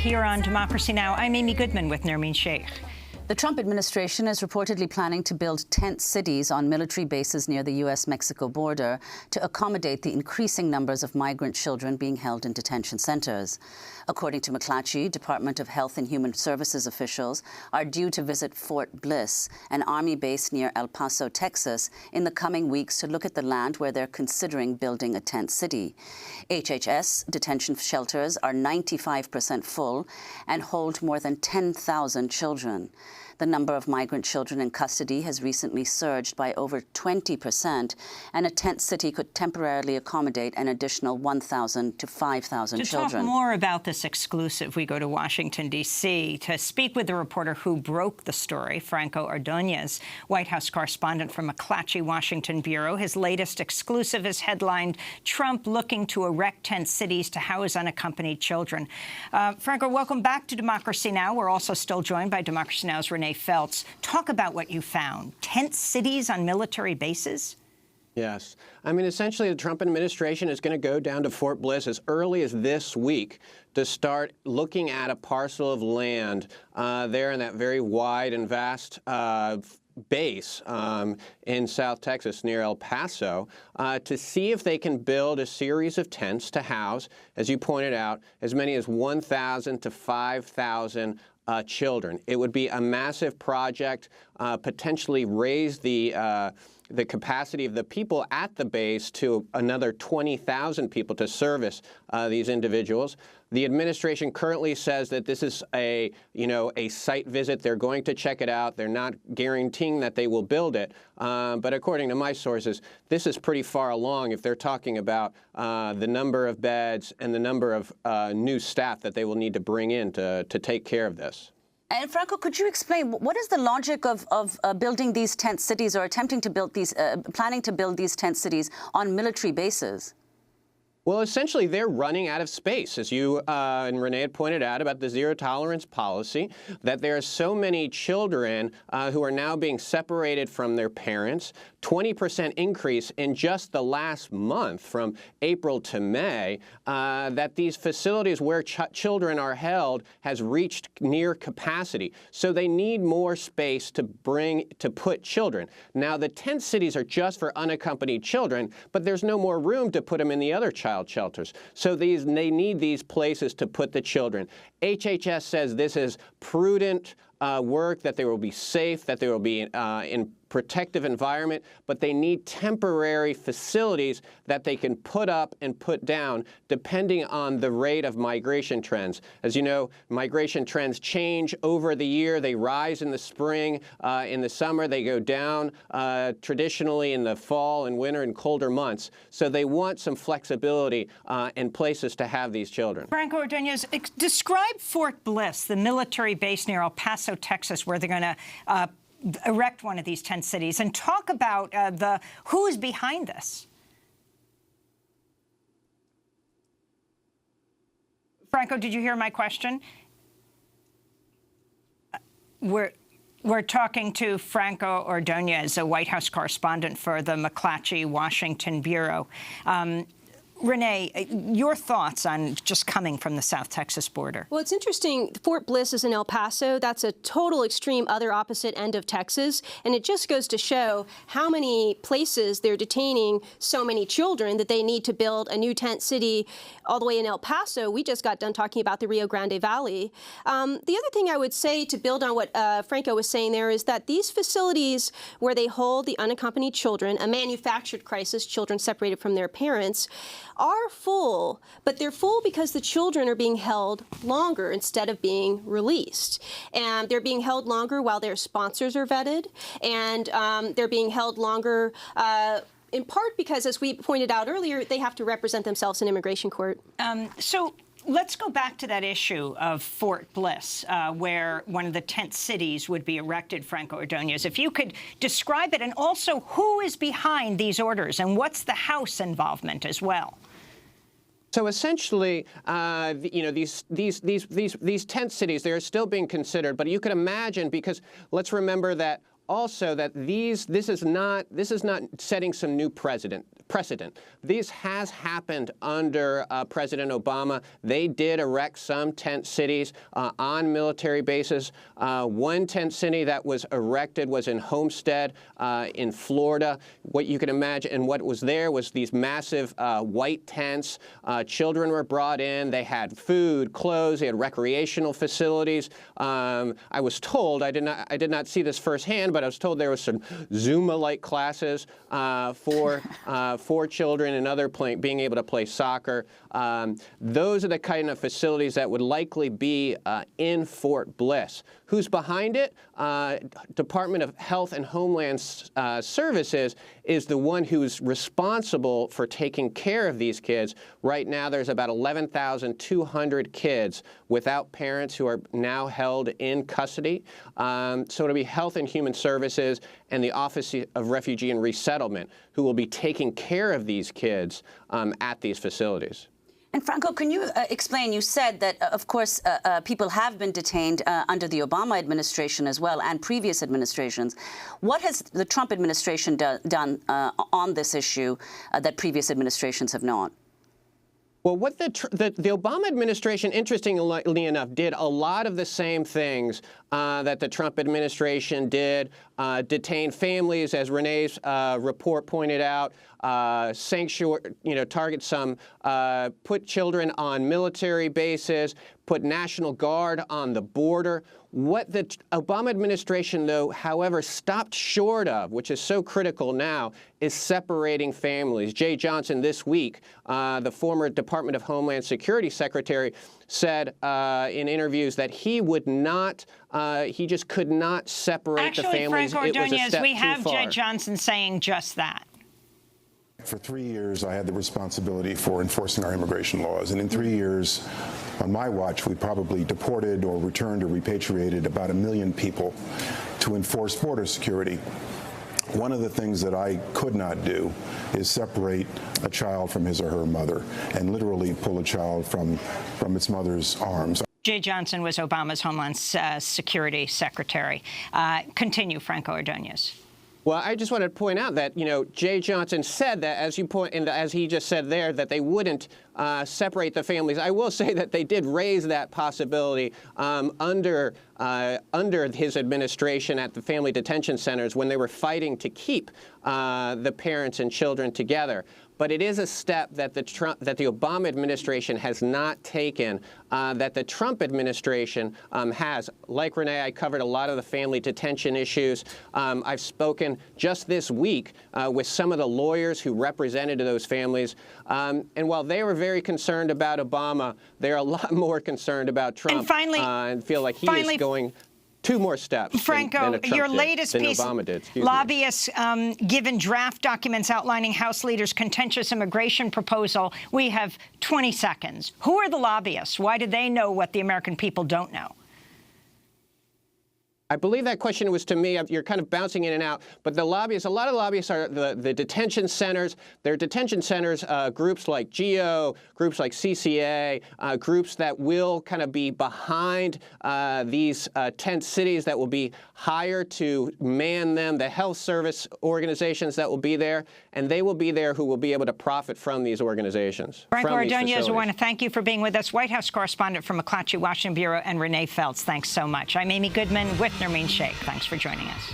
here on Democracy Now! I'm Amy Goodman with Nermeen Sheikh. The Trump administration is reportedly planning to build tent cities on military bases near the U.S.-Mexico border to accommodate the increasing numbers of migrant children being held in detention centers. According to McClatchy, Department of Health and Human Services officials are due to visit Fort Bliss, an Army base near El Paso, Texas, in the coming weeks to look at the land where they're considering building a tent city. HHS detention shelters are 95% full and hold more than 10,000 children. The number of migrant children in custody has recently surged by over 20%, and a tent city could temporarily accommodate an additional 1,000 to 5,000 children. To talk more about this exclusive, we go to Washington, D.C. to speak with the reporter who broke the story, Franco Ordonez, White House correspondent from McClatchy, Washington bureau. His latest exclusive is headlined, "Trump Looking to Erect Tent Cities to House Unaccompanied Children." Franco, welcome back to Democracy Now! We're also still joined by Democracy Now!'s Renee Feltz. Talk about what you found. Tent cities on military bases? Yes. I mean, essentially, the Trump administration is going to go down to Fort Bliss as early as this week to start looking at a parcel of land there in that very wide and vast base in South Texas near El Paso to see if they can build a series of tents to house, as you pointed out, as many as 1,000 to 5,000 children. It would be a massive project, potentially raise the capacity of the people at the base to another 20,000 people to service these individuals. The administration currently says that this is a site visit. They're going to check it out. They're not guaranteeing that they will build it. But according to my sources, this is pretty far along if they're talking about the number of beds and the number of new staff that they will need to bring in to take care of this. And Franco, could you explain what is the logic of building these tent cities or attempting to build these, planning to build these tent cities on military bases? Well, essentially, they're running out of space, as you and Renee had pointed out about the zero-tolerance policy, that there are so many children who are now being separated from their parents, 20% increase in just the last month from April to May, that these facilities where children are held has reached near capacity. So they need more space to put children. Now, the tent cities are just for unaccompanied children, but there's no more room to put them in the other child shelters. So they need these places to put the children. HHS says this is prudent work, that they will be safe, that they will be in protective environment, but they need temporary facilities that they can put up and put down depending on the rate of migration trends. As you know, migration trends change over the year. They rise in the spring. In the summer, they go down traditionally in the fall and winter and colder months. So they want some flexibility and places to have these children. Franco Ordonez, describe Fort Bliss, the military base near El Paso, Texas, where they're going to erect one of these tent cities, and talk about who is behind this. Franco, did you hear my question? We're talking to Franco Ordonez, a White House correspondent for the McClatchy, Washington bureau. Renee, your thoughts on just coming from the South Texas border? Well, it's interesting. Fort Bliss is in El Paso. That's a total extreme other opposite end of Texas. And it just goes to show how many places they're detaining so many children that they need to build a new tent city all the way in El Paso. We just got done talking about the Rio Grande Valley. The other thing I would say to build on what Franco was saying there is that these facilities where they hold the unaccompanied children, a manufactured crisis, children separated from their parents, are full, but they're full because the children are being held longer instead of being released. And they're being held longer while their sponsors are vetted, and they're being held longer in part because, as we pointed out earlier, they have to represent themselves in immigration court. So let's go back to that issue of Fort Bliss, where one of the tent cities would be erected, Franco Ordonez. If you could describe it, and also who is behind these orders, and what's the House involvement as well? So essentially, these tent cities, they are still being considered. But you could imagine, because let's remember that also that this is not setting some new precedent. This has happened under President Obama. They did erect some tent cities on military bases. One tent city that was erected was in Homestead in Florida. What you can imagine, and what was there was these massive white tents. Children were brought in. They had food, clothes. They had recreational facilities. I was told, I did not see this firsthand, but I was told there was some Zumba-like classes for children and other being able to play soccer. Those are the kind of facilities that would likely be in Fort Bliss. Who's behind it? Department of Health and Homeland Services is the one who's responsible for taking care of these kids. Right now, there's about 11,200 kids without parents who are now held in custody. So it'll be Health and Human Services and the Office of Refugee and Resettlement who will be taking care of these kids at these facilities. And Franco, can you explain, you said that, of course, people have been detained under the Obama administration as well, and previous administrations. What has the Trump administration done on this issue that previous administrations have not? Well, what the Obama administration, interestingly enough, did a lot of the same things that the Trump administration did. Detain families, as Renee's report pointed out, target some, put children on military bases, put National Guard on the border. What the Obama administration, though, however, stopped short of, which is so critical now, is separating families. Jay Johnson this week, the former Department of Homeland Security Secretary, said in interviews that he would not, he just could not separate the families. Franco It was a Ordonez, step we too have far. Jay Johnson saying just that. For 3 years, I had the responsibility for enforcing our immigration laws. And in 3 years, on my watch, we probably deported or returned or repatriated about 1 million people to enforce border security. One of the things that I could not do is separate a child from his or her mother and literally pull a child from its mother's arms. Jay Johnson was Obama's Homeland Security Secretary. Continue, Franco Ordonez. Well, I just wanted to point out that, Jay Johnson said that, as he just said there, that they wouldn't separate the families. I will say that they did raise that possibility under his administration at the family detention centers when they were fighting to keep the parents and children together. But it is a step that the Obama administration has not taken, that the Trump administration has. Like Renee, I covered a lot of the family detention issues. I've spoken just this week with some of the lawyers who represented those families. And while they were very concerned about Obama, they're a lot more concerned about Trump And finally, and feel like he is going 2 more steps Franco, than Trump your did, latest than piece, Obama did. Lobbyists given draft documents outlining House leaders' contentious immigration proposal. We have 20 seconds. Who are the lobbyists? Why do they know what the American people don't know? I believe that question was to me. You're kind of bouncing in and out. But the lobbyists, a lot of lobbyists are the detention centers. They're detention centers, groups like GEO, groups like CCA, groups that will kind of be behind these tent cities that will be hired to man them, the health service organizations that will be there. And they will be there who will be able to profit from these organizations. Franco Ordonez, I want to thank you for being with us. White House correspondent from McClatchy, Washington Bureau, and Renee Feltz, thanks so much. I'm Amy Goodman with Nermeen Sheikh. Thanks for joining us.